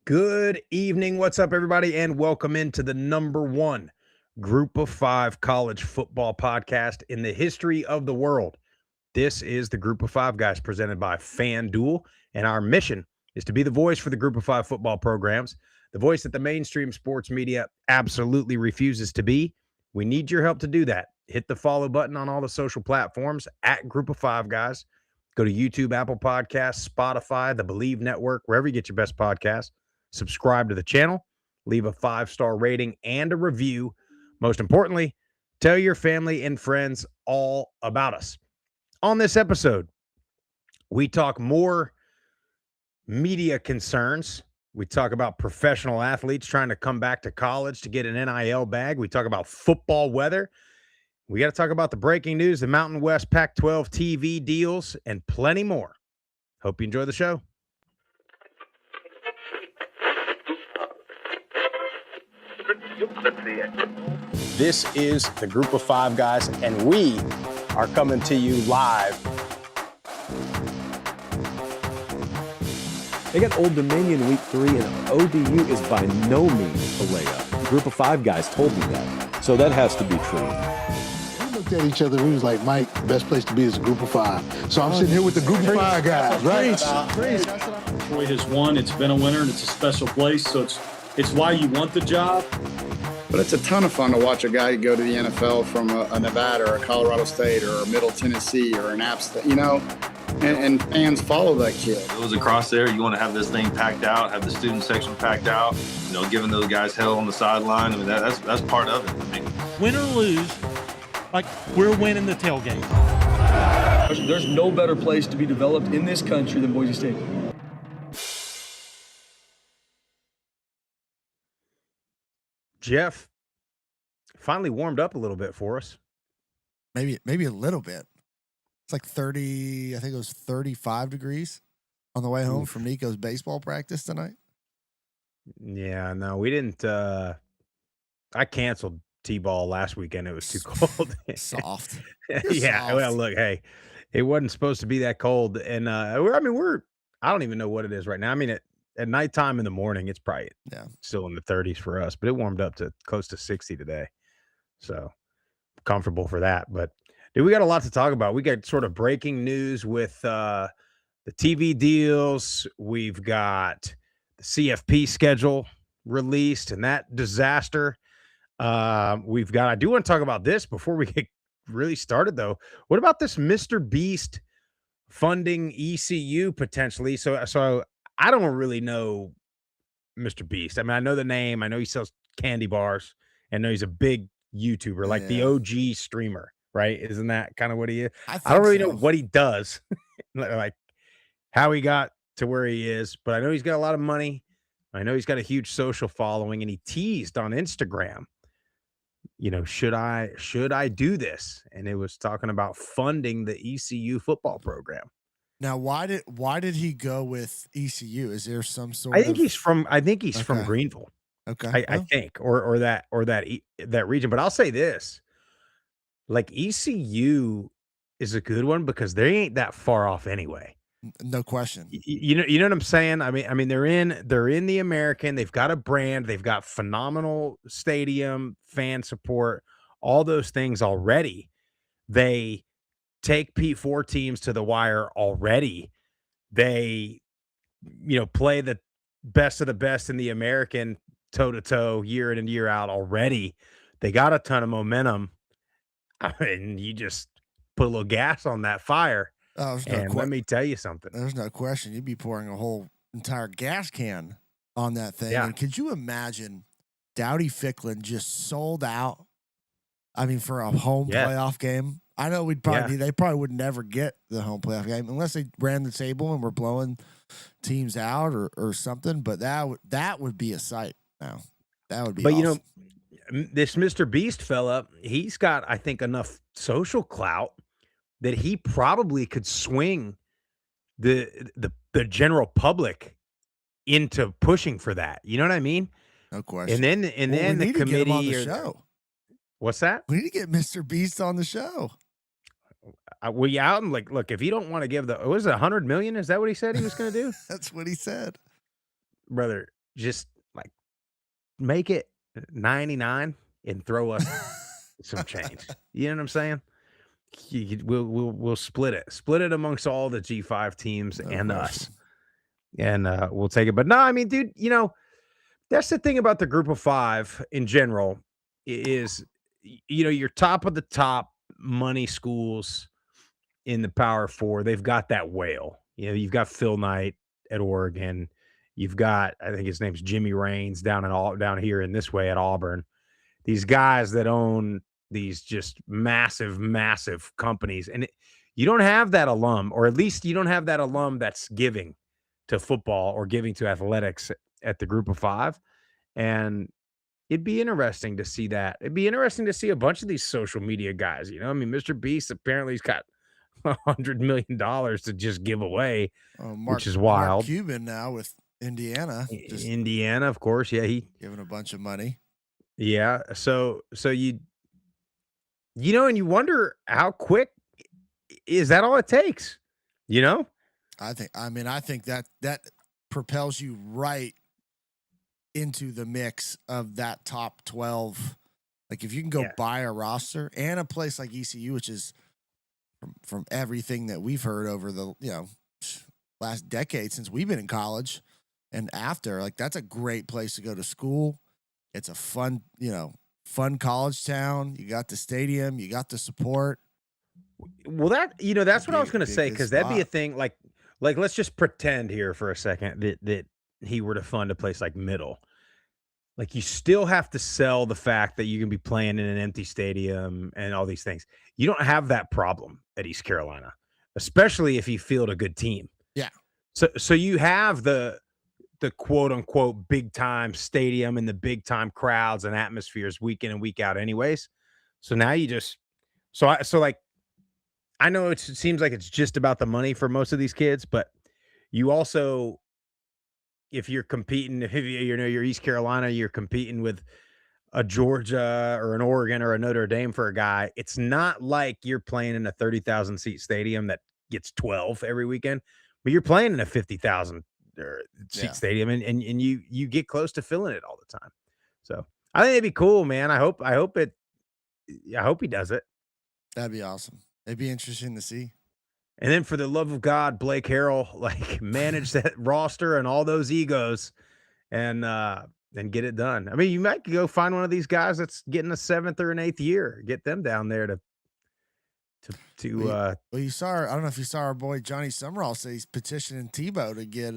Good evening. What's up, everybody? And welcome into the #1 Group of 5 college football podcast in the history of the world. This is the Group of 5 guys presented by FanDuel, and our mission is to be the voice for the Group of 5 football programs, the voice that the mainstream sports media absolutely refuses to be. We need your help to do that. Hit the follow button on all the social platforms at Group of 5 guys. Go to YouTube, Apple Podcasts, Spotify, the Believe Network, wherever you get your best podcasts. Subscribe to the channel, leave a 5-star rating and a review. Most importantly, tell your family and friends all about us. On this episode, we talk more media concerns. We talk about professional athletes trying to come back to college to get an NIL bag. We talk about football weather. We got to talk about the breaking news, the Mountain West Pac-12 TV deals, and plenty more. Hope you enjoy the show. This is the Group of 5 guys, and we are coming to you live. They got Old Dominion week 3, and ODU is by no means a layup. The Group of 5 guys told me that, so that has to be true. We looked at each other, we was like, Mike, best place to be is a Group of 5. So I'm sitting here with the Group of 5 guys, right? Troy has won, it's been a winner, and it's a special place, so it's why you want the job. But it's a ton of fun to watch a guy go to the NFL from a Nevada or a Colorado State or a Middle Tennessee or an App State, and fans follow that kid. It was across there. You want to have this thing packed out, have the student section packed out, giving those guys hell on the sideline. I mean, that's part of it. I mean, win or lose, like we're winning the tailgate. There's no better place to be developed in this country than Boise State. Jeff finally warmed up a little bit for us. Maybe a little bit. It's like 30, I think it was 35 degrees on the way home from Nico's baseball practice tonight. Yeah, no, we didn't. I canceled T-ball last weekend. It was too cold. Soft. Yeah, soft. well, look, hey, it wasn't supposed to be that cold. And I don't even know what it is right now. I mean, at nighttime in the morning, it's probably still in the 30s for us, but it warmed up to close to 60 today. So comfortable for that. But dude, we got a lot to talk about. We got sort of breaking news with the TV deals. We've got the CFP schedule released and that disaster. I do want to talk about this before we get really started, though. What about this Mr. Beast funding ECU potentially? So I don't really know Mr. Beast. I mean, I know the name. I know he sells candy bars. I know he's a big YouTuber, like the OG streamer, right? Isn't that kind of what he is? I don't really know what he does, like how he got to where he is, but I know he's got a lot of money. I know he's got a huge social following, and he teased on Instagram, should I do this? And it was talking about funding the ECU football program. Now, why did he go with ECU? Is there some sort I think he's from Greenville. Okay. I think, or that region. But I'll say this, like ECU is a good one because they ain't that far off anyway. No question. You know what I'm saying? I mean, they're in the American. They've got a brand. They've got phenomenal stadium, fan support, all those things already. They take P4 teams to the wire already. They, play the best of the best in the American toe-to-toe, year in and year out already. They got a ton of momentum. I mean, you just put a little gas on that fire. Let me tell you something. There's no question. You'd be pouring a whole entire gas can on that thing. Yeah. And could you imagine Dowdy Ficklin just sold out? I mean, for a home playoff game. I know they probably would never get the home playoff game unless they ran the table and were blowing teams out or something. But that would be a sight. Now that would be. But awesome. This Mr. Beast fella, he's got, I think, enough social clout that he probably could swing the general public into pushing for that. You know what I mean? No question. And then the committee on the show. What's that? We need to get Mr. Beast on the show. We out and look, if you don't want to give what was it, $100 million? Is that what he said he was going to do? That's what he said. Brother, just like make it 99 and throw us some change. You know what I'm saying? We'll split it amongst all the G5 teams and us, and we'll take it. But no, I mean, dude, that's the thing about the group of five in general is, you're top of the top money schools in the Power Four. They've got that whale. You've got Phil Knight at Oregon. You've got, I think his name's Jimmy Raines down here in this way at Auburn. These guys that own these just massive, massive companies. And you don't have that alum, or at least you don't have that alum that's giving to football or giving to athletics at the group of five. And it'd be interesting to see that. It'd be interesting to see a bunch of these social media guys. I mean, Mr. Beast apparently he's got $100 million to just give away, which is wild. Mark Cuban now with Indiana. Indiana, of course. Yeah, he giving a bunch of money. Yeah. So and you wonder how quick is that all it takes? I think that propels you right into the mix of that top 12. Like if you can go buy a roster and a place like ECU, which is from everything that we've heard over the last decade since we've been in college and after, like that's a great place to go to school. It's a fun college town. You got the stadium, you got the support. Well, that's what I was going to say, because that'd be a thing. Like let's just pretend here for a second that he were to fund a place like Middle. Like you still have to sell the fact that you can be playing in an empty stadium and all these things. You don't have that problem at East Carolina, especially if you field a good team. Yeah. So you have the quote unquote big time stadium and the big time crowds and atmospheres week in and week out anyways. So now you just, I know it seems like it's just about the money for most of these kids, but you also, if you're competing, if you're East Carolina, you're competing with a Georgia or an Oregon or a Notre Dame for a guy. It's not like you're playing in a 30,000 seat stadium that gets 12 every weekend, but you're playing in a 50,000 seat stadium and you get close to filling it all the time. So I think it'd be cool, man. I hope he does it. That'd be awesome. It'd be interesting to see. And then for the love of God, Blake Harrell, manage that roster and all those egos and get it done. I mean, you might go find one of these guys that's getting a 7th or an 8th year, get them down there to well, you saw, I don't know if you saw our boy Johnny Summerall say he's petitioning Tebow to get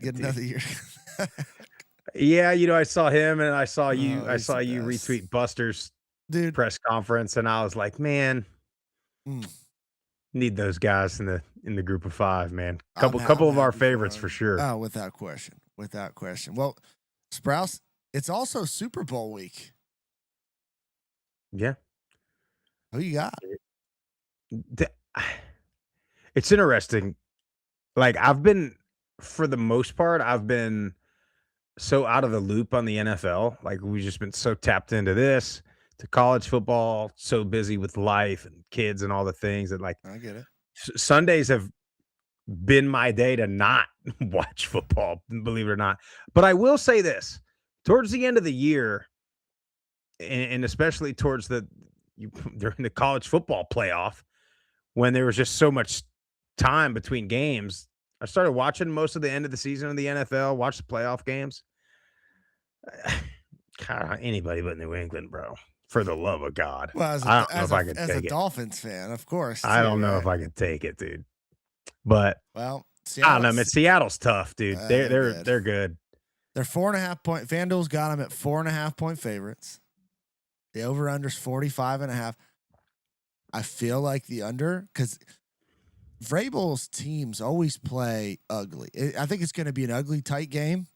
another year. Yeah, I saw him and I saw you retweet Buster's press conference, and I was like, man, need those guys in the group of five, man. Couple of our favorites for sure. Oh, without question. Well, Sprouse, it's also Super Bowl week. Yeah. Who you got? It's interesting. Like for the most part, I've been so out of the loop on the NFL. Like we've just been so tapped into this, to college football, so busy with life and kids and all the things that I get it. Sundays have been my day to not watch football, believe it or not. But I will say this, towards the end of the year, and especially towards during the college football playoff, when there was just so much time between games, I started watching most of the end of the season of the NFL, watch the playoff games. God, anybody but New England, bro. For the love of God. Well, I don't know if I can take it. As a Dolphins fan, of course. I don't know if I can take it, dude. But I don't know, man. Seattle's tough, dude. They're good. They're 4.5 point. FanDuel's got them at 4.5 point favorites. The over-under's 45.5. I feel like the under, because Vrabel's teams always play ugly. I think it's going to be an ugly, tight game.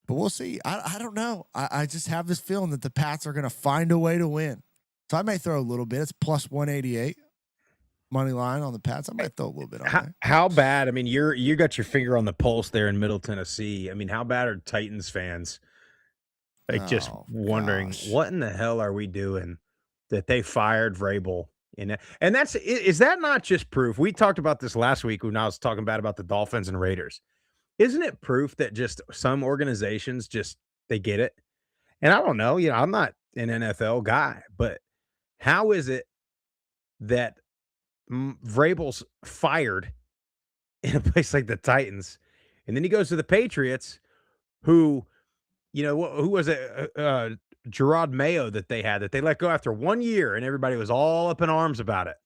But we'll see. I don't know. I just have this feeling that the Pats are going to find a way to win. So I may throw a little bit. It's plus 188 money line on the Pats. I might throw a little bit on there. How bad? I mean, you got your finger on the pulse there in Middle Tennessee. I mean, how bad are Titans fans just wondering what in the hell are we doing that they fired Vrabel? And is that not just proof? We talked about this last week when I was talking about the Dolphins and Raiders. isn't it proof that just some organizations just they get it? And I don't know, I'm not an NFL guy, but how is it that Vrabel's fired in a place like the Titans, and then he goes to the Patriots, who, who was it? Gerard Mayo that they let go after 1 year, and everybody was all up in arms about it.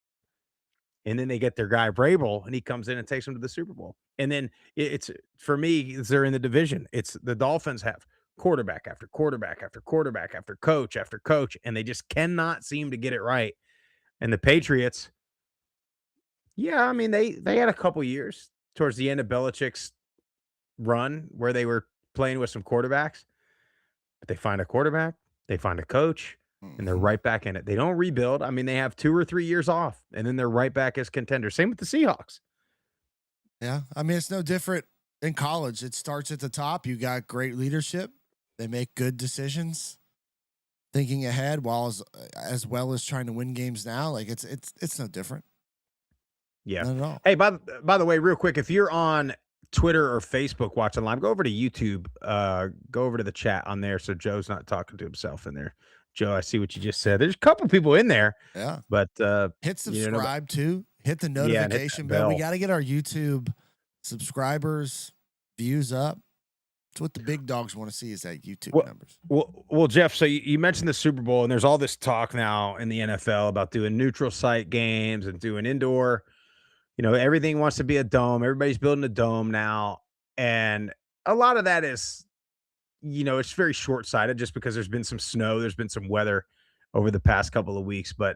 And then they get their guy Vrabel, and he comes in and takes them to the Super Bowl. And then it's for me, they're in the division. It's the Dolphins have quarterback after quarterback after quarterback after coach, and they just cannot seem to get it right. And the Patriots, yeah, I mean they had a couple years towards the end of Belichick's run where they were playing with some quarterbacks, but they find a quarterback, they find a coach, and they're right back in it. They don't rebuild. I mean, they have 2 or 3 years off, and then they're right back as contenders. Same with the Seahawks. Yeah, I mean, it's no different in college. It starts at the top. You got great leadership. They make good decisions, thinking ahead as well as trying to win games now. Like it's no different. Yeah. Not at all. Hey, by the way, real quick, if you're on Twitter or Facebook watching live, go over to YouTube. Go over to the chat on there so Joe's not talking to himself in there. Joe, I see what you just said. There's a couple people in there. Yeah. But hit subscribe too. Hit the notification bell. We got to get our YouTube subscribers, views up. It's what the big dogs want to see is that YouTube numbers. Well, Jeff, so you mentioned the Super Bowl, and there's all this talk now in the NFL about doing neutral site games and doing indoor. Everything wants to be a dome. Everybody's building a dome now. And a lot of that is, it's very short-sighted just because there's been some snow. There's been some weather over the past couple of weeks. But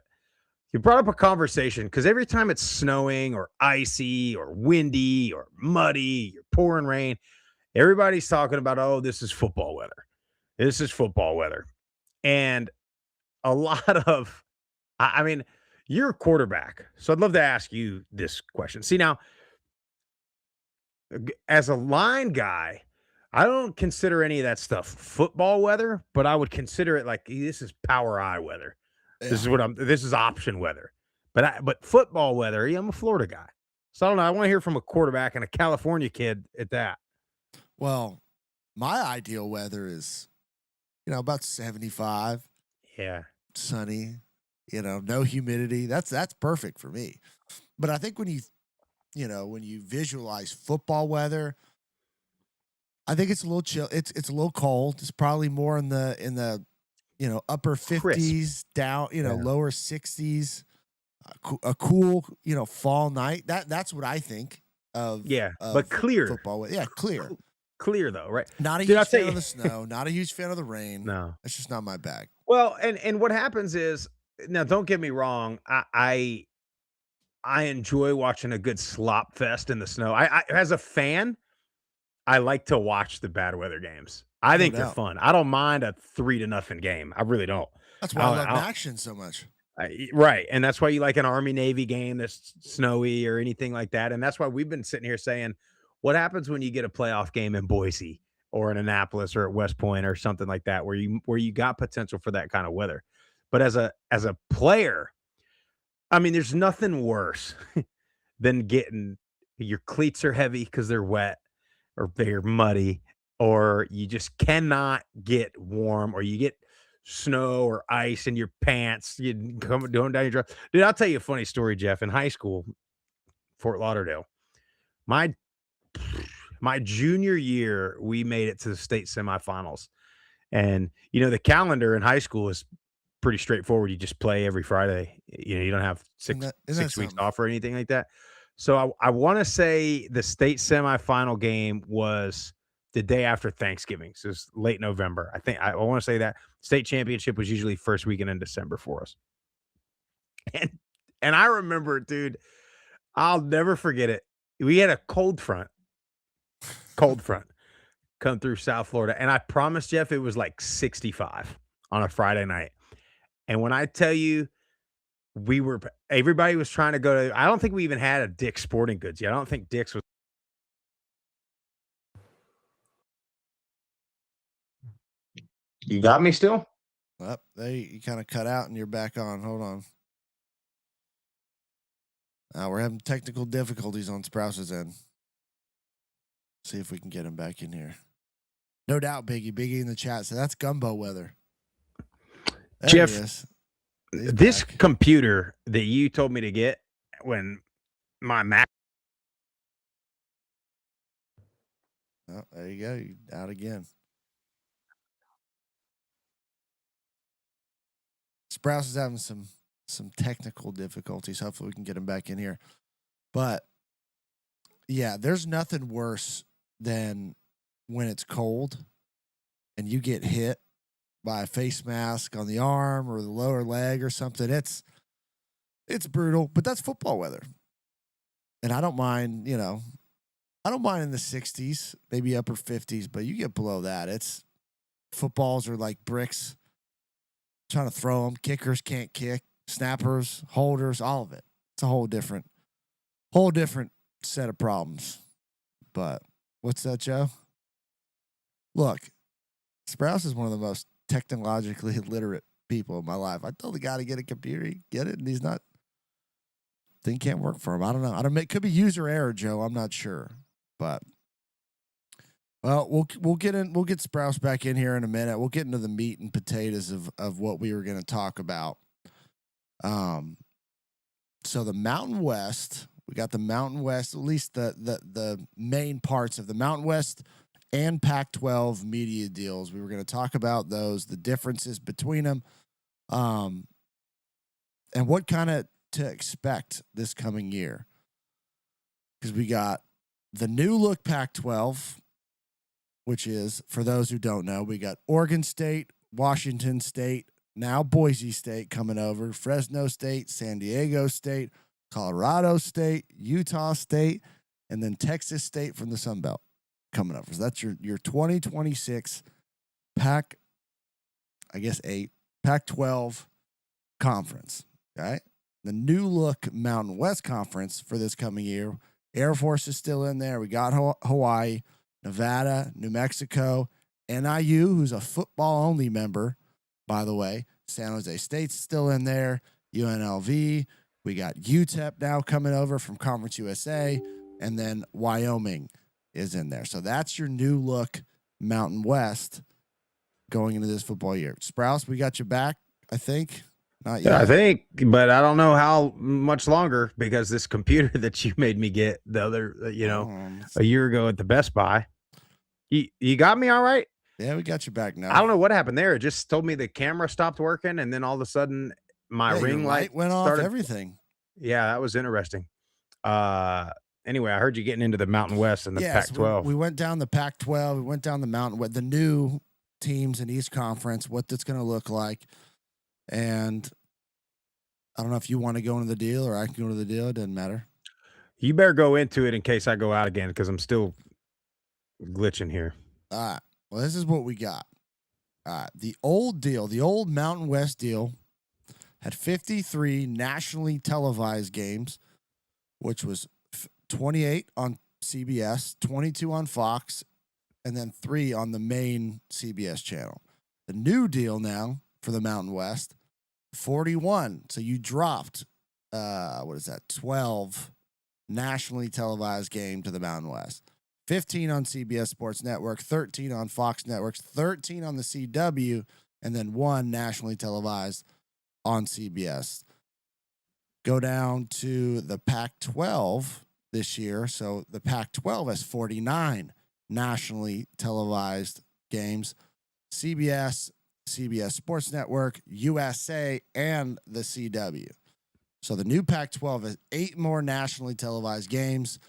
you brought up a conversation because every time it's snowing or icy or windy or muddy or pouring rain, everybody's talking about, oh, this is football weather. This is football weather. And a lot of, I mean, you're a quarterback, so I'd love to ask you this question. See, now, as a line guy, I don't consider any of that stuff football weather, but I would consider it like this is power eye weather. Yeah. This is option weather. But football weather, I'm a Florida guy. So I don't know. I want to hear from a quarterback and a California kid at that. Well, my ideal weather is, about 75. Yeah. Sunny. No humidity. That's perfect for me. But I think when you visualize football weather, I think it's a little chill. It's a little cold. It's probably more in the upper 50s crisp. Down, lower 60s. A cool, fall night. That's what I think of. Yeah, of but clear football weather. Yeah, clear. Clear though, right? Not a huge fan of the snow. Not a huge fan of the rain. No, it's just not my bag. Well, and what happens is, now don't get me wrong, I enjoy watching a good slop fest in the snow. I as a fan, I like to watch the bad weather games. I think they're fun. I don't mind a 3-0 game. I really don't. That's why I love action so much. Right, and that's why you like an Army-Navy game that's snowy or anything like that, and that's why we've been sitting here saying, what happens when you get a playoff game in Boise or in Annapolis or at West Point or something like that, where you got potential for that kind of weather? But as a player, I mean, there's nothing worse than getting your cleats are heavy because they're wet or they're muddy, or you just cannot get warm, or you get snow or ice in your pants. You come down your drive. Dude, I'll tell you a funny story, Jeff. In high school, Fort Lauderdale, my junior year, we made it to the state semifinals. And, the calendar in high school is pretty straightforward. You just play every Friday. You don't have six weeks off or anything like that. So I want to say the state semifinal game was the day after Thanksgiving. So it's late November. I want to say that state championship was usually first weekend in December for us. And I remember, dude, I'll never forget it. We had a cold front come through South Florida. And I promised Jeff it was like 65 on a Friday night. And when I tell you, everybody was trying to go to, I don't think we even had a Dick's Sporting Goods yet. I don't think Dick's was. You got me still? You kind of cut out and you're back on. Hold on. We're having technical difficulties on Sprouse's end. See if we can get him back in here. No doubt, Biggie. Biggie in the chat. So that's gumbo weather. There Jeff, this computer that you told me to get when my Mac. Oh, there you go. You're out again. Sprouse is having some technical difficulties. Hopefully we can get him back in here. But yeah, there's nothing worse than when it's cold and you get hit by a face mask on the arm or the lower leg or something. It's brutal, but that's football weather. And I don't mind, I don't mind in the 60s, maybe upper 50s, but you get below that. It's footballs are like bricks. Trying to throw them. Kickers can't kick. Snappers, holders, all of it. It's a whole different set of problems. But what's that, Joe? Look, Sprouse is one of the most technologically illiterate people in my life. I told the guy to get a computer, he get it, and he's not. Thing can't work for him. I don't know. It could be user error, Joe. I'm not sure, but. Well, we'll get Sprouse back in here in a minute. We'll get into the meat and potatoes of what we were going to talk about. So the Mountain West, we got the Mountain West, at least the main parts of the Mountain West and Pac-12 media deals. We were going to talk about those, the differences between them, and what kind of to expect this coming year. Because we got the new look Pac-12, which is, for those who don't know, we got Oregon State, Washington State, now Boise State coming over, Fresno State, San Diego State, Colorado State, Utah State, and then Texas State from the Sun Belt coming over. So that's your 2026 Pac-12 conference, right? The new look Mountain West Conference for this coming year. Air Force is still in there. We got Hawaii, Nevada, New Mexico, NIU, who's a football-only member, by the way. San Jose State's still in there. UNLV. We got UTEP now coming over from Conference USA. And then Wyoming is in there. So that's your new look Mountain West going into this football year. Sprouse, we got you back, I think. Not yet. Yeah, I think, but I don't know how much longer because this computer that you made me get the other, a year ago at the Best Buy. You got me all right? Yeah, we got you back now. I don't know what happened there. It just told me the camera stopped working, and then all of a sudden my ring light went off. Everything. Yeah, that was interesting. Anyway, I heard you getting into the Mountain West and the Pac-12. We went down the Pac-12. We went down the Mountain West, the new teams in East Conference, what that's going to look like. And I don't know if you want to go into the deal or I can go into the deal. It doesn't matter. You better go into it in case I go out again because I'm still glitching here. All right. Well, this is what we got. All right. The old deal, the old Mountain West deal had 53 nationally televised games, which was 28 on CBS, 22 on Fox, and then 3 on the main CBS channel. The new deal now for the Mountain West, 41. So you dropped, 12 nationally televised game to the Mountain West. 15 on CBS Sports Network, 13 on Fox Networks, 13 on the CW, and then 1 nationally televised on CBS. Go down to the Pac-12 this year. So the Pac-12 has 49 nationally televised games. CBS, CBS Sports Network, USA, and the CW. So the new Pac-12 has 8 more nationally televised games.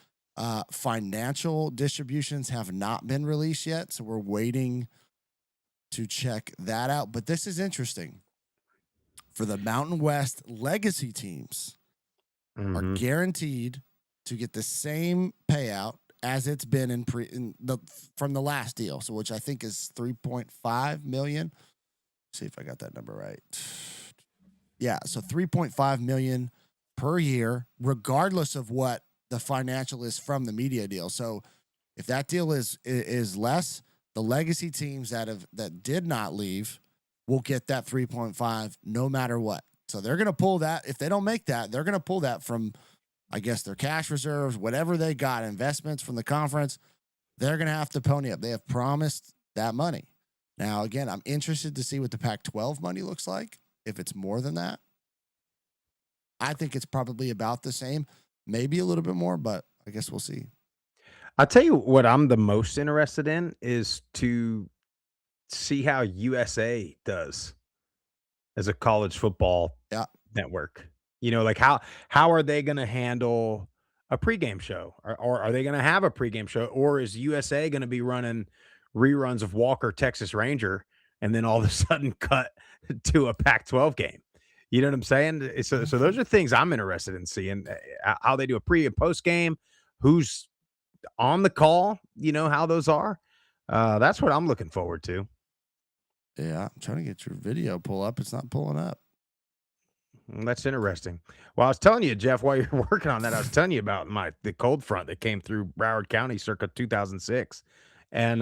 Financial distributions have not been released yet, so we're waiting to check that out. But this is interesting. For the Mountain West legacy teams are guaranteed to get the same payout as it's been from the last deal, so which I think is $3.5 million. Let's see if I got that number right. Yeah, so $3.5 million per year, regardless of what the financial is from the media deal. So if that deal is less, the legacy teams that did not leave will get that 3.5 no matter what. So they're going to pull that. If they don't make that, they're going to pull that from, I guess, their cash reserves, whatever they got, investments from the conference. they're going to have to pony up. They have promised that money. Now, again, I'm interested to see what the Pac-12 money looks like. If it's more than that, I think it's probably about the same, maybe a little bit more, but I guess we'll see. I'll tell you what I'm the most interested in is to see how USA does as a college football network. You know, like how are they going to handle a pregame show, or are they going to have a pregame show, or is USA going to be running reruns of Walker, Texas Ranger, and then all of a sudden cut to a Pac-12 game? You know what I'm saying? So those are things I'm interested in seeing, how they do a pre and post game, who's on the call, you know, how those are. That's what I'm looking forward to. Yeah, I'm trying to get your video pull up. It's not pulling up. That's interesting. Well, I was telling you, Jeff, while you're working on that, I was telling you about the cold front that came through Broward County circa 2006. And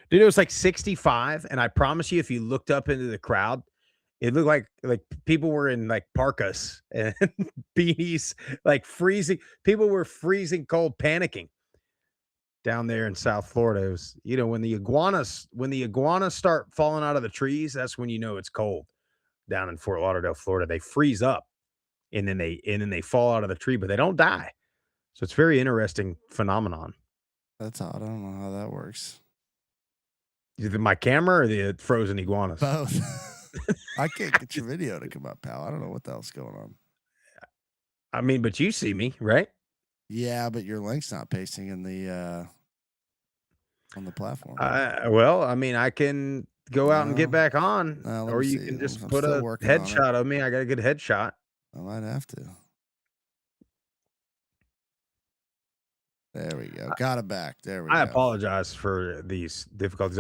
dude, it was like 65. And I promise you, if you looked up into the crowd, it looked like people were in like parkas and beanies, like freezing. People were freezing cold, panicking down there in South Florida. It was, you know, when the iguanas start falling out of the trees, that's when you know it's cold. Down in Fort Lauderdale, Florida, they freeze up and then they fall out of the tree, but they don't die. So it's a very interesting phenomenon. That's odd. I don't know how that works. Either my camera or the frozen iguanas. Both. I can't get your video to come up, pal. I don't know what the hell's going on. I mean, but you see me, right? Yeah, but your link's not pasting in the on the platform. Well, I mean, I can go out and get back on, or you can just put a headshot of me. I got a good headshot. I might have to. There we go. Got it back. There we go. I apologize for these difficulties.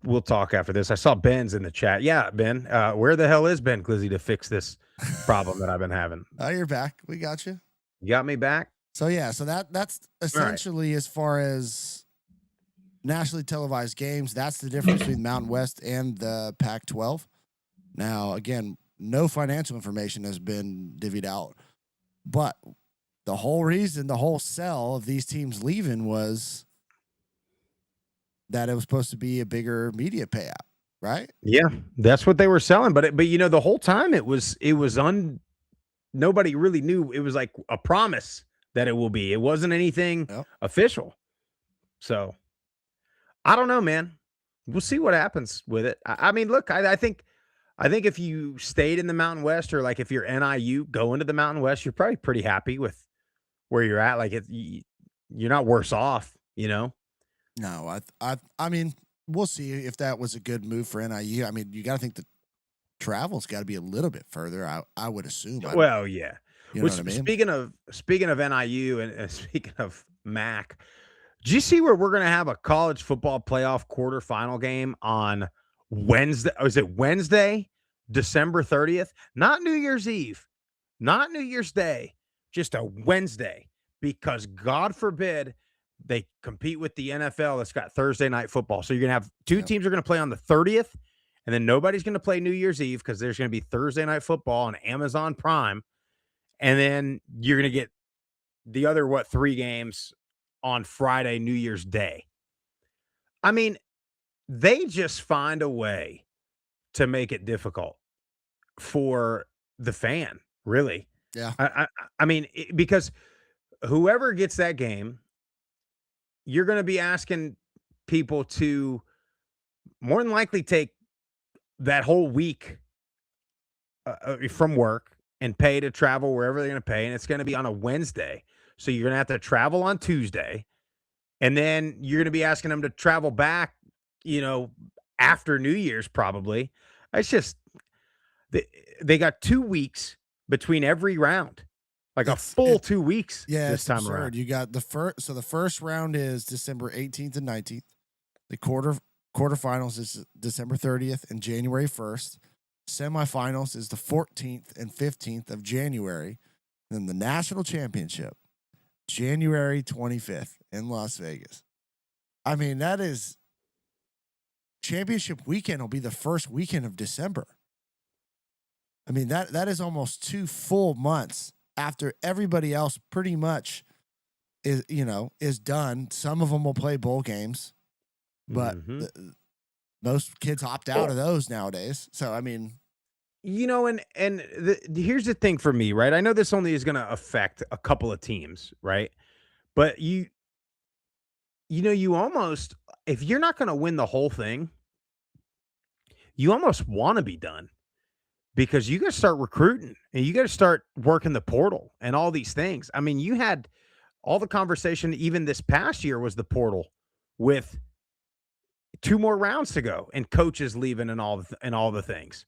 We'll talk after this. I saw Ben's in the chat. Yeah, Ben. Where the hell is Ben Glizzy to fix this problem that I've been having? Oh, you're back. We got you. You got me back? So yeah, so that's essentially as far as nationally televised games. That's the difference between Mountain West and the Pac-12. Now, again, no financial information has been divvied out, but the whole reason, the whole sell of these teams leaving was that it was supposed to be a bigger media payout, right? Yeah, that's what they were selling. But you know, the whole time it was nobody really knew. It was like a promise that it will be. It wasn't anything official. So I don't know, man. We'll see what happens with it. I mean, look, I think if you stayed in the Mountain West, or like if you're NIU going to the Mountain West, you're probably pretty happy with where you're at. Like you're not worse off, you know? No, I mean, we'll see if that was a good move for NIU. I mean, you got to think the travel's got to be a little bit further. I would assume. Well, yeah. You know what I mean? Speaking of NIU and speaking of MAC, do you see where we're going to have a college football playoff quarterfinal game on Wednesday? Or is it Wednesday, December 30th? Not New Year's Eve, not New Year's Day, just a Wednesday, because God forbid they compete with the NFL that's got Thursday night football. So you're going to have two teams are going to play on the 30th, and then nobody's going to play New Year's Eve because there's going to be Thursday night football on Amazon Prime. And then you're going to get the other, 3 games on Friday, New Year's Day. I mean, they just find a way to make it difficult for the fan, really. Yeah. I mean, because whoever gets that game, you're going to be asking people to more than likely take that whole week from work and pay to travel wherever they're going to pay. And it's going to be on a Wednesday. So you're going to have to travel on Tuesday. And then you're going to be asking them to travel back, you know, after New Year's probably. It's just, they got 2 weeks between every round. Like a full 2 weeks this time around. You got the first. So the first round is December 18th and 19th. The quarterfinals is December 30th and January 1st. Semifinals is the 14th and 15th of January. Then the national championship, January 25th in Las Vegas. I mean, that is championship weekend will be the first weekend of December. I mean, that is almost 2 full months after everybody else pretty much is done. Some of them will play bowl games, but most kids opt out of those nowadays. So I mean, here's the thing for me, right? I know this only is going to affect a couple of teams, right? But you almost, if you're not going to win the whole thing, you almost want to be done, because you got to start recruiting and you got to start working the portal and all these things. I mean, you had all the conversation, even this past year, was the portal with 2 more rounds to go and coaches leaving and all the things.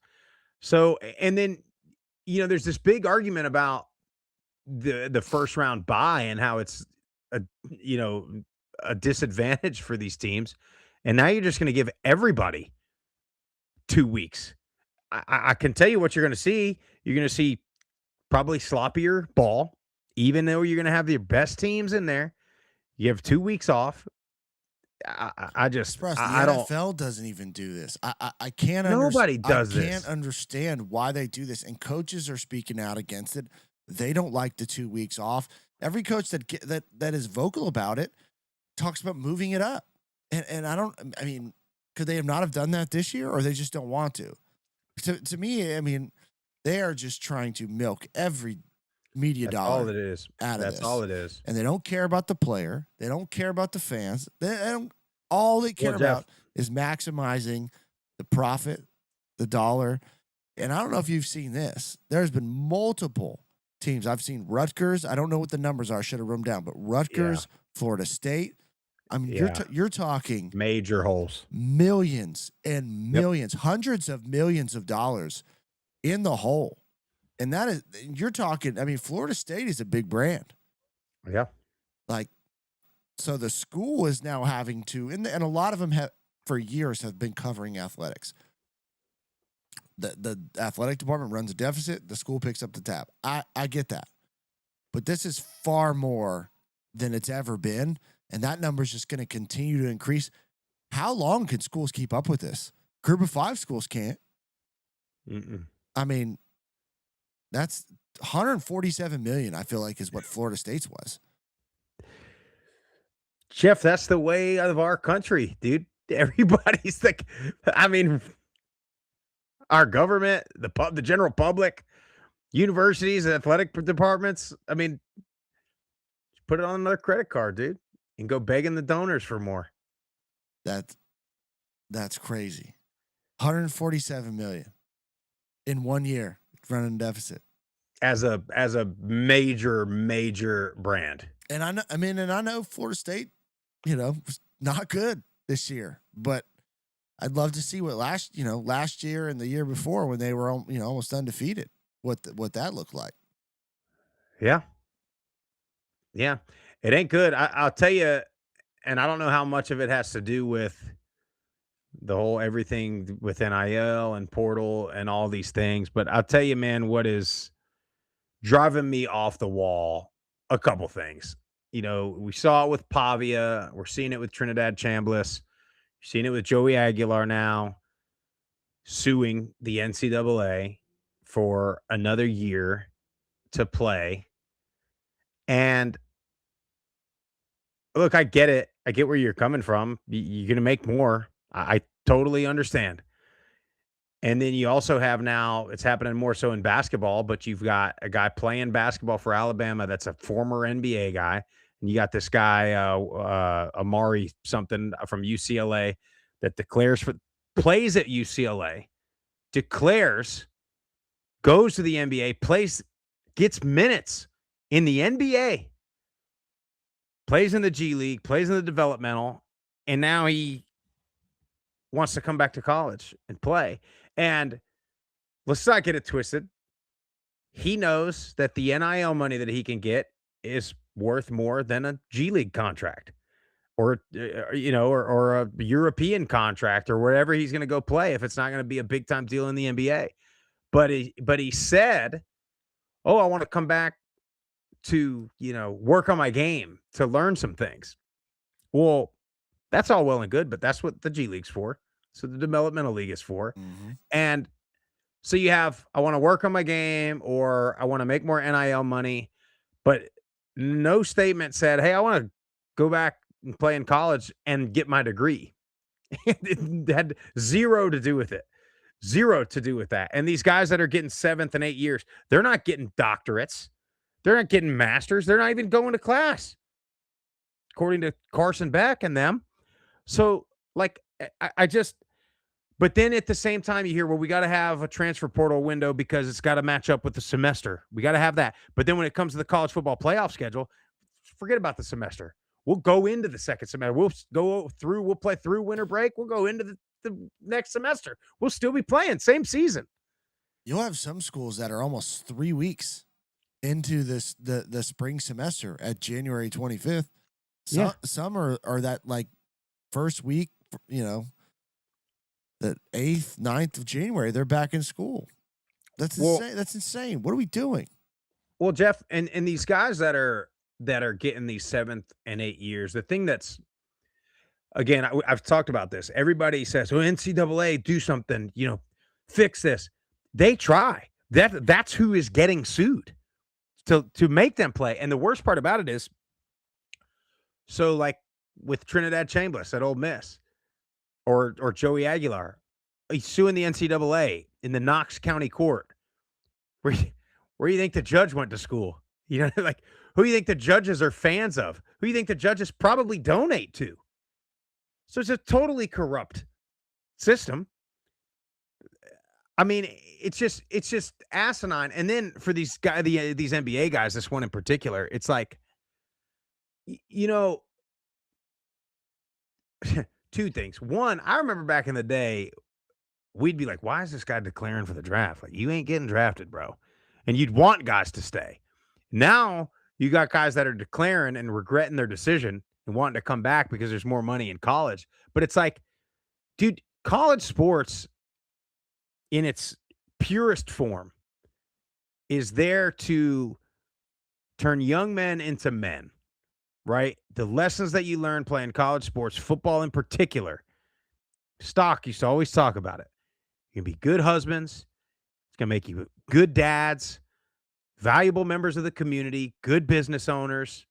So, and then, there's this big argument about the first round bye and how it's a disadvantage for these teams. And now you're just going to give everybody 2 weeks. I can tell you what you're going to see. You're going to see probably sloppier ball, even though you're going to have your best teams in there. You have 2 weeks off. I don't. NFL doesn't even do this. I can't. Nobody does this. I can't understand why they do this, and coaches are speaking out against it. They don't like the 2 weeks off. Every coach that is vocal about it talks about moving it up, and I don't. I mean, could they not have done that this year, or they just don't want to? To me, I mean, they are just trying to milk every media dollar. All it is. That's all it is. And they don't care about the player. They don't care about the fans. All they care about is maximizing the profit, the dollar. And I don't know if you've seen this. There's been multiple teams. I've seen Rutgers. I don't know what the numbers are. I should have wrote them down. But Rutgers, Florida State. I mean, you're talking major holes, millions and millions, hundreds of millions of dollars in the hole. And that is, you're talking, I mean, Florida State is a big brand. Yeah. Like, so the school is now having to, and a lot of them for years have been covering athletics. The athletic department runs a deficit. The school picks up the tab. I get that. But this is far more than it's ever been. And that number is just going to continue to increase. How long can schools keep up with this? Group of 5 schools can't. I mean, that's $147 million, I feel like, is what Florida State's was. Jeff, that's the way of our country, dude. Everybody's like, I mean, our government, the general public, universities, athletic departments. I mean, put it on another credit card, dude, and go begging the donors for more. That's crazy. $147 million in 1 year running deficit as a major brand. And I know Florida State, was not good this year, but I'd love to see what last year and the year before, when they were almost undefeated, what that looked like. Yeah. It ain't good. I'll tell you, and I don't know how much of it has to do with the whole everything with NIL and portal and all these things, but I'll tell you, man, what is driving me off the wall, a couple things. We saw it with Pavia. We're seeing it with Trinidad Chambliss. We're seeing it with Joey Aguilar now suing the NCAA for another year to play. And look, I get it. I get where you're coming from. You're going to make more. I totally understand. And then you also have now, it's happening more so in basketball, but you've got a guy playing basketball for Alabama that's a former NBA guy. And you got this guy, Amari something from UCLA, that plays at UCLA, goes to the NBA, gets minutes in the NBA, plays in the G League, plays in the developmental, and now he wants to come back to college and play. And let's not get it twisted. He knows that the NIL money that he can get is worth more than a G League contract or a European contract or wherever he's going to go play, if it's not going to be a big time deal in the NBA. But he said, "Oh, I want to come back to, work on my game, to learn some things." Well, that's all well and good, but that's what the G League's for. So the developmental league is for. Mm-hmm. And so you have, I want to work on my game, or I want to make more NIL money. But No statement said, "Hey, I want to go back and play in college and get my degree." It had zero to do with it. Zero to do with that. And these guys that are getting 7th and 8 years, they're not getting doctorates. They're not getting masters. They're not even going to class, according to Carson Beck and them. So, like, I just, but then at the same time, you hear, well, we got to have a transfer portal window because it's got to match up with the semester. We got to have that. But then when it comes to the college football playoff schedule, forget about the semester. We'll go into the second semester. We'll go through, we'll play through winter break. We'll go into the next semester. We'll still be playing, same season. You'll have some schools that are almost 3 weeks into the spring semester at January 25th. Some are that like first week, the 8th, 9th of January, they're back in school. That's insane. That's insane. What are we doing? Well, Jeff, and these guys that are getting these 7th and 8 years, the thing that's, again, I've talked about this. Everybody says, "Oh, NCAA, do something, fix this." They try. That's who is getting sued to make them play. And the worst part about it is, so like with Trinidad Chambliss at Ole Miss, or Joey Aguilar, he's suing the NCAA in the Knox County Court. Where do you think the judge went to school? Like, who do you think the judges are fans of? Who do you think the judges probably donate to? So it's a totally corrupt system. I mean, it's just asinine. And then for these guys, these NBA guys, this one in particular, it's like, two things. One, I remember back in the day, we'd be like, "Why is this guy declaring for the draft? Like, you ain't getting drafted, bro." And you'd want guys to stay. Now you got guys that are declaring and regretting their decision and wanting to come back because there's more money in college. But it's like, dude, college sports in its purest form is there to turn young men into men, right? The lessons that you learn playing college sports, football in particular, Stock used to always talk about it. You can be good husbands. It's going to make you good dads, valuable members of the community, good business owners,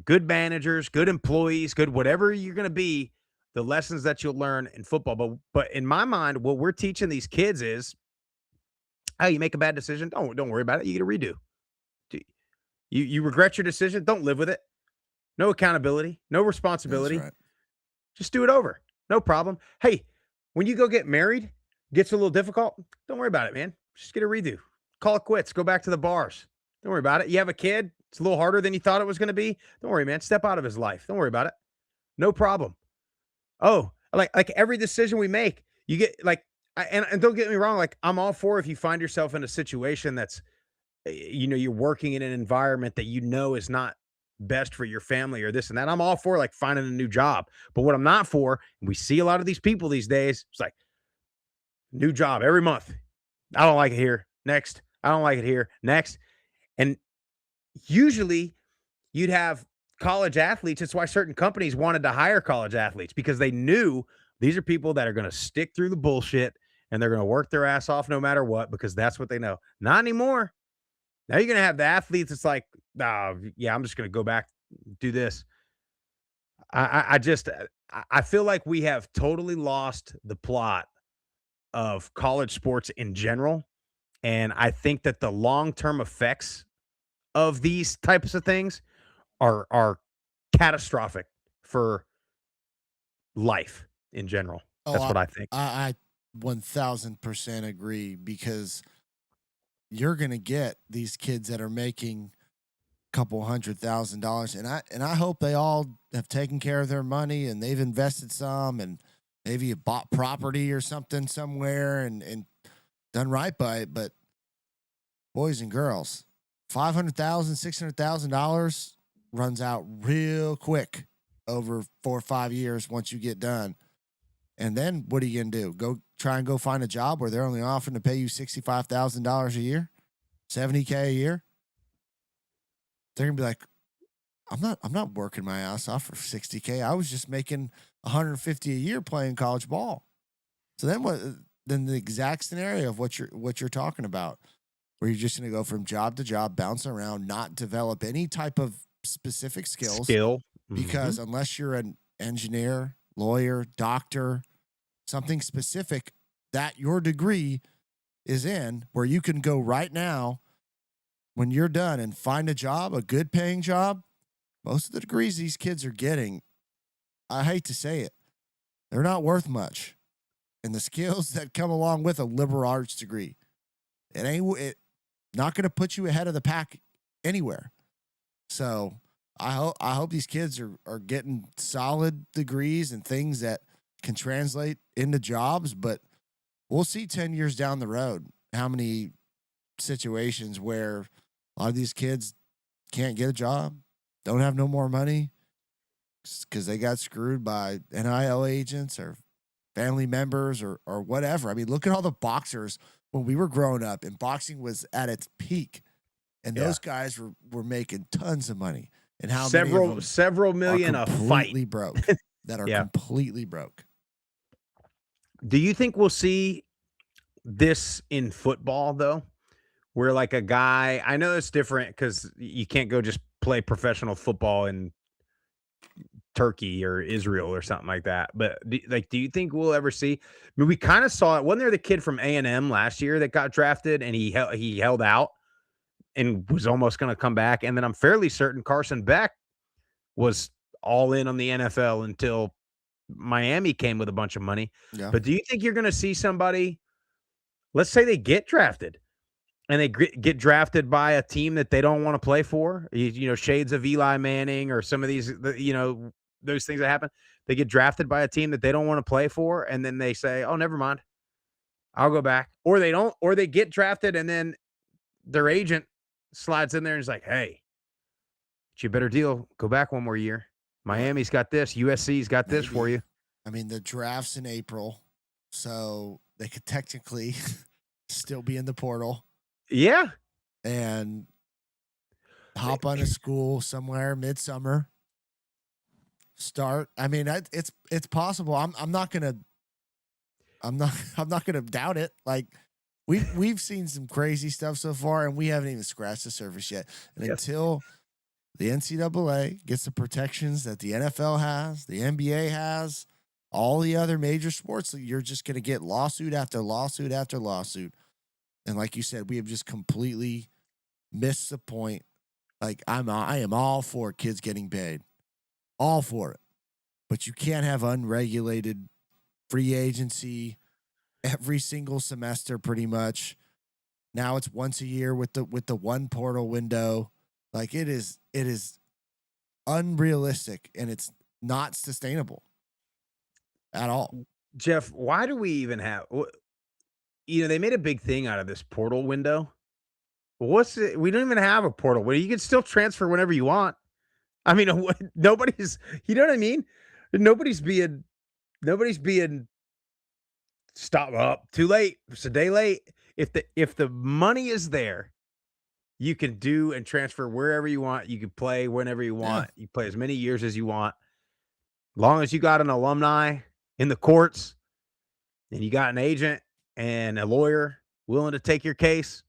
good managers, good employees, good whatever you're going to be. The lessons that you'll learn in football. But in my mind, what we're teaching these kids is, hey, you make a bad decision, don't worry about it. You get a redo. You regret your decision, don't live with it. No accountability, no responsibility. That's right. Just do it over. No problem. Hey, when you go get married, gets a little difficult, don't worry about it, man. Just get a redo. Call it quits. Go back to the bars. Don't worry about it. You have a kid, it's a little harder than you thought it was going to be. Don't worry, man. Step out of his life. Don't worry about it. No problem. Oh, like every decision we make, you get like, and don't get me wrong, like I'm all for if you find yourself in a situation that's, you're working in an environment that is not best for your family or this and that. I'm all for like finding a new job. But what I'm not for, and we see a lot of these people these days, it's like new job every month. I don't like it here. Next. I don't like it here. Next. And usually you'd have college athletes. It's why certain companies wanted to hire college athletes, because they knew these are people that are going to stick through the bullshit and they're going to work their ass off no matter what, because that's what they know. Not anymore. Now you're going to have the athletes. It's like, oh, yeah, I'm just going to go back, do this. I feel like we have totally lost the plot of college sports in general. And I think that the long-term effects of these types of things are catastrophic for life in general. That's what I think. I 1000% agree, because you're going to get these kids that are making a couple $100,000, and I hope they all have taken care of their money and they've invested some, and maybe you bought property or something somewhere and done right by it. But boys and girls, $500,000, $600,000 runs out real quick over 4 or 5 years once you get done. And then what are you going to do? Go try and go find a job where they're only offering to pay you $65,000 a year, $70K a year? They're going to be like, I'm not working my ass off for $60K. I was just making $150 a year playing college ball. So then what? Then the exact scenario of what you're talking about, where you're just going to go from job to job, bouncing around, not develop any type of specific skills. Because unless you're an engineer, lawyer, doctor, something specific that your degree is in, where you can go right now when you're done and find a job, a good paying job, most of the degrees these kids are getting, I hate to say it, they're not worth much. And the skills that come along with a liberal arts degree, it not going to put you ahead of the pack anywhere. So I hope these kids are getting solid degrees and things that can translate into jobs, but we'll see 10 years down the road how many situations where a lot of these kids can't get a job, don't have no more money because they got screwed by NIL agents or family members or whatever. I mean, look at all the boxers when we were growing up and boxing was at its peak, and those guys were making tons of money. And how several million a fight broke that are completely broke. Do you think we'll see this in football though, where like a guy? I know it's different because you can't go just play professional football in Turkey or Israel or something like that. But do you think we'll ever see? I mean, we kind of saw it. Wasn't there the kid from A&M last year that got drafted and he held out and was almost going to come back? And then I'm fairly certain Carson Beck was all in on the NFL until Miami came with a bunch of money. Yeah. But do you think you're going to see somebody, let's say they get drafted and they get drafted by a team that they don't want to play for, you know, shades of Eli Manning or some of these, you know, those things that happen. They get drafted by a team that they don't want to play for, and then they say, oh, never mind, I'll go back. Or they don't, or they get drafted and then their agent slides in there and is like, hey, it's your better deal. Go back one more year. Miami's got this. USC's got this for you. I mean, the draft's in April, so they could technically still be in the portal. Yeah. And hop on a school somewhere midsummer. Start. I mean, it's possible. I'm not gonna doubt it. Like we've seen some crazy stuff so far, and we haven't even scratched the surface yet. And until the NCAA gets the protections that the NFL has, the NBA has, all the other major sports, you're just gonna get lawsuit after lawsuit after lawsuit. And like you said, we have just completely missed the point. Like I am all for kids getting paid. All for it. But you can't have unregulated free agency every single semester pretty much. Now it's once a year with the one portal window. Like it is unrealistic and it's not sustainable at all. Jeff, why do we even have, you know, they made a big thing out of this portal window. What's it? We don't even have a portal window. You can still transfer whenever you want. I mean, nobody's, you know what I mean? Nobody's being stop up too late. It's a day late. If the money is there, you can do and transfer wherever you want. You can play whenever you want. You play as many years as you want. As long as you got an alumni in the courts and you got an agent and a lawyer willing to take your case,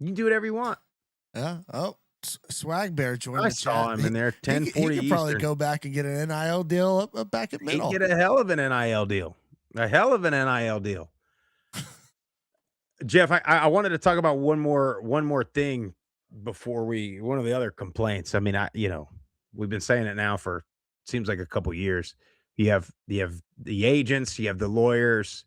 you can do whatever you want. Yeah. Oh. Swag Bear joined the chat. I saw him in there. 10:40. He could probably go back and get an NIL deal up back at middle. He'd get a hell of an NIL deal. A hell of an NIL deal. Jeff, I wanted to talk about one more thing before one of the other complaints. I mean, we've been saying it now for seems like a couple years. You have the agents, you have the lawyers,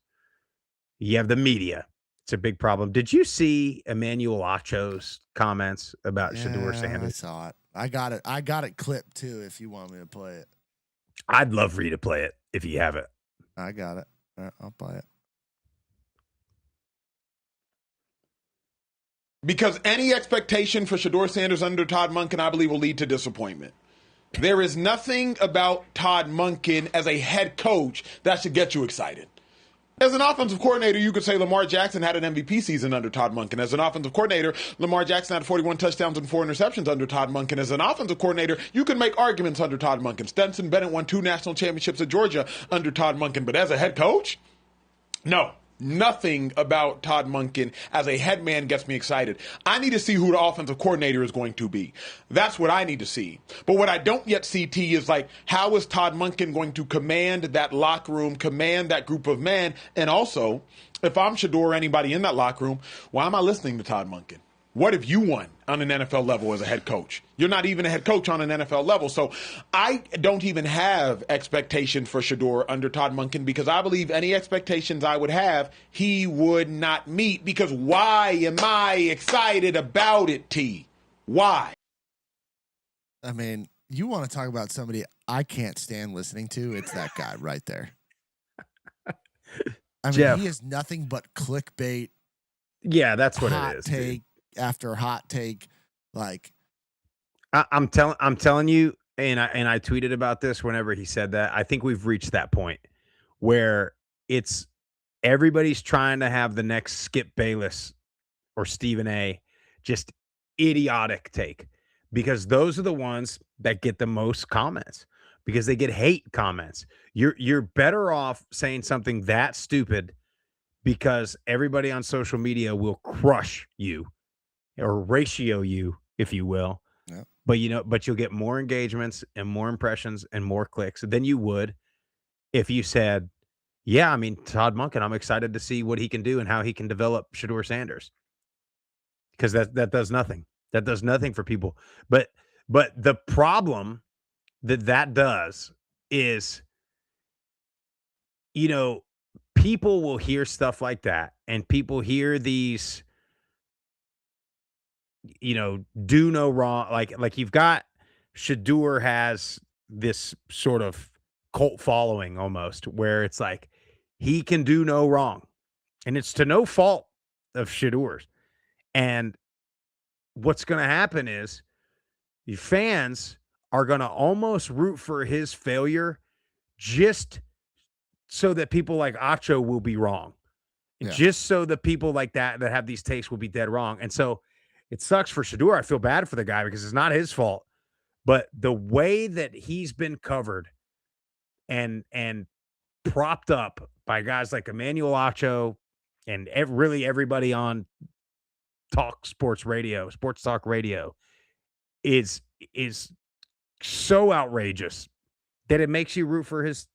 you have the media. It's a big problem. Did you see Emmanuel Acho's comments about Shedeur Sanders? I saw it. I got it clipped too. If you want me to play it, I'd love for you to play it if you have it. I got it. I'll play it. Because any expectation for Shedeur Sanders under Todd Monken, I believe, will lead to disappointment. There is nothing about Todd Monken as a head coach that should get you excited. As an offensive coordinator, you could say Lamar Jackson had an MVP season under Todd Monken. As an offensive coordinator, Lamar Jackson had 41 touchdowns and 4 interceptions under Todd Monken. As an offensive coordinator, you can make arguments under Todd Monken. Stetson Bennett won 2 national championships at Georgia under Todd Monken. But as a head coach, no. Nothing about Todd Monken as a head man gets me excited. I need to see who the offensive coordinator is going to be. That's what I need to see. But what I don't yet see, T, is like, how is Todd Monken going to command that locker room, command that group of men? And also, if I'm Shedeur or anybody in that locker room, why am I listening to Todd Monken? What have you won on an NFL level as a head coach? You're not even a head coach on an NFL level. So I don't even have expectation for Shedeur under Todd Monken, because I believe any expectations I would have, he would not meet. Because why am I excited about it, T? Why? I mean, you want to talk about somebody I can't stand listening to, it's that guy right there. I mean, Jeff. He is nothing but clickbait. Yeah, that's what it is. Take after hot take, like I'm telling you, and I tweeted about this whenever he said that. I think we've reached that point where it's everybody's trying to have the next Skip Bayless or Stephen A. just idiotic take, because those are the ones that get the most comments, because they get hate comments. You're better off saying something that stupid, because everybody on social media will crush you or ratio you, if you will. Yep. But you'll get more engagements and more impressions and more clicks than you would if you said, yeah, I mean, Todd Monken, I'm excited to see what he can do and how he can develop Shedeur Sanders. Because that does nothing. That does nothing for people. But the problem that does is, people will hear stuff like that, and people hear these, do no wrong. Like you've got Shedeur has this sort of cult following almost, where it's like he can do no wrong, and it's to no fault of Shedeur's. And what's going to happen is the fans are going to almost root for his failure just so that people like Acho will be wrong. Yeah. Just so that people like that have these takes will be dead wrong. And so it sucks for Shedeur. I feel bad for the guy because it's not his fault. But the way that he's been covered and propped up by guys like Emmanuel Acho and really everybody on sports talk radio is so outrageous that it makes you root for his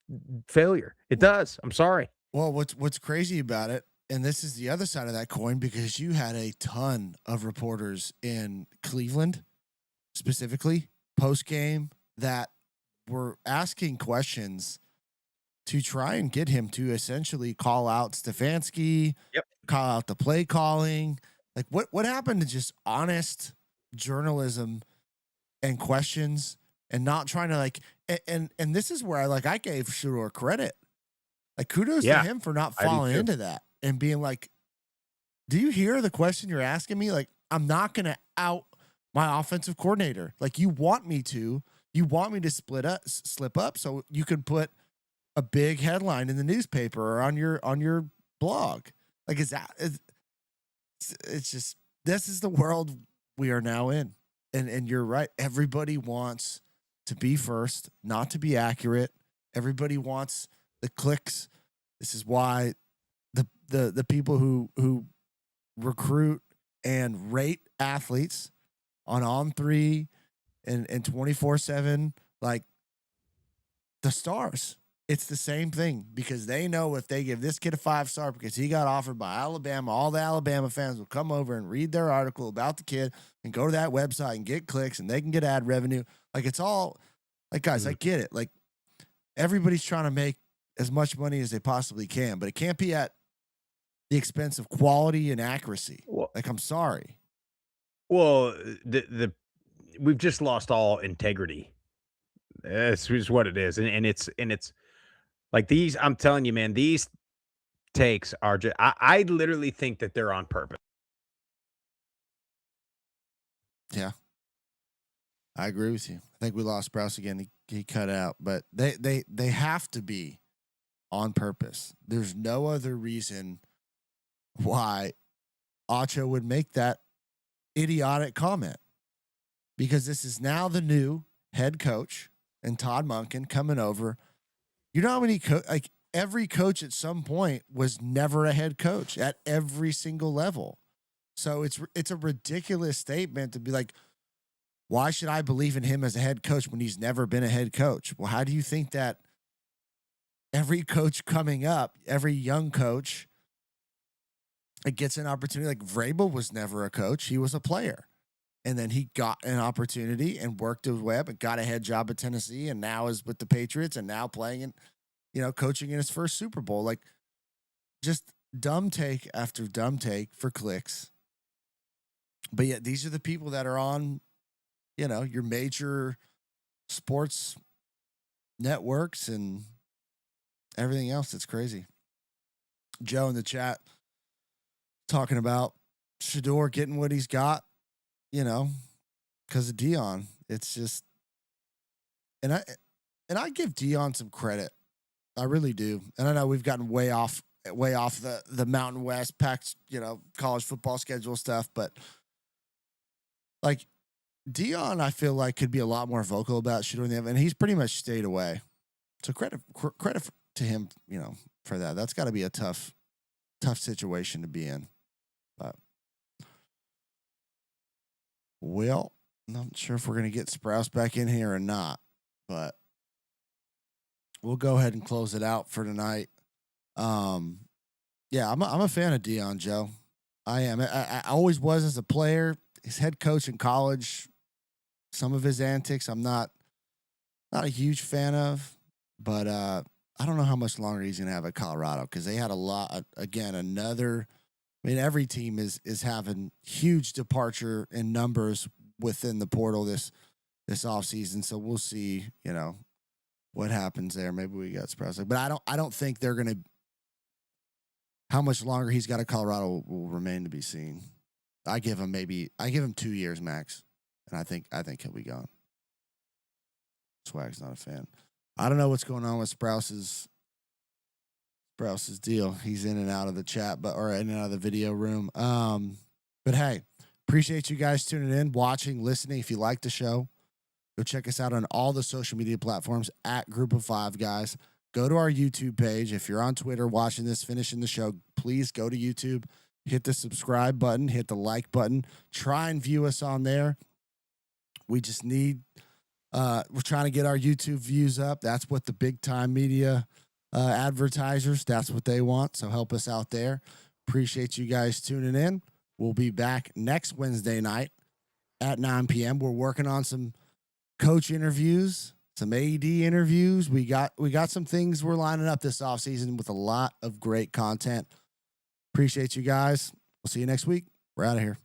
failure. It does. I'm sorry. Well, what's crazy about it, and this is the other side of that coin, because you had a ton of reporters in Cleveland, specifically post-game, that were asking questions to try and get him to essentially call out Stefanski, call out the play calling. Like, what happened to just honest journalism and questions, and not trying to and this is where I gave Shedeur credit. Like, kudos to him for not falling into that and being like, do you hear the question you're asking me? Like, I'm not going to out my offensive coordinator. Like, you want me to slip up so you can put a big headline in the newspaper or on your blog. Like, it's just, this is the world we are now in. And you're right. Everybody wants to be first, not to be accurate. Everybody wants the clicks. This is why the people who recruit and rate athletes on 3 and 24/7, like the stars. It's the same thing, because they know if they give this kid a 5-star because he got offered by Alabama, all the Alabama fans will come over and read their article about the kid and go to that website and get clicks, and they can get ad revenue. Like, it's all like, guys, I get it. Like, everybody's trying to make as much money as they possibly can, but it can't be at the expense of quality and accuracy. Like, I'm sorry. Well, we've just lost all integrity. That's just what it is. And it's like these, I'm telling you, man, these takes are just, I literally think that they're on purpose. Yeah. I agree with you. I think we lost Browse again. He cut out, but they have to be on purpose. There's no other reason why Acho would make that idiotic comment, because this is now the new head coach and Todd Monken coming over. You know how many every coach at some point was never a head coach at every single level. So it's a ridiculous statement to be like, why should I believe in him as a head coach when he's never been a head coach? Well, how do you think that every coach coming up, every young coach, it gets an opportunity? Like Vrabel was never a coach. He was a player. And then he got an opportunity and worked his way up and got a head job at Tennessee and now is with the Patriots and now playing in, coaching in his first Super Bowl. Like just dumb take after dumb take for clicks. But yet these are the people that are on, your major sports networks and everything else. That's crazy. Joe in the chat talking about Shedeur getting what he's got, because of Dion. It's just, and I give Dion some credit. I really do. And I know we've gotten way off the Mountain West Pac, college football schedule stuff, but like Dion, I feel like could be a lot more vocal about Shedeur than and he's pretty much stayed away. So credit to him, for that. That's got to be a tough situation to be in. But well, I'm not sure if we're going to get Sprouse back in here or not, but we'll go ahead and close it out for tonight. Yeah, I'm a fan of Dion, Joe. I am. I always was as a player. His head coach in college, some of his antics, I'm not a huge fan of, but I don't know how much longer he's going to have at Colorado because they had a lot. Again, every team is having huge departure in numbers within the portal this offseason. So we'll see, what happens there. Maybe we got surprised, but I don't think they're going to. How much longer he's got at Colorado will remain to be seen. I give him 2 years max, and I think he'll be gone. Swag's not a fan. I don't know what's going on with Sprouse's deal. He's in and out of the chat, or in and out of the video room. But hey, appreciate you guys tuning in, watching, listening. If you like the show, go check us out on all the social media platforms at Group of Five Guys. Go to our YouTube page. If you're on Twitter watching this, finishing the show, please go to YouTube, hit the subscribe button, hit the like button, try and view us on there. We just need, we're trying to get our YouTube views up. That's what the big time media advertisers, that's what they want. So help us out there. Appreciate you guys tuning in. We'll be back next Wednesday night at 9 p.m. We're working on some coach interviews, some AD interviews. We got some things we're lining up this offseason with a lot of great content. Appreciate you guys. We'll see you next week. We're out of here.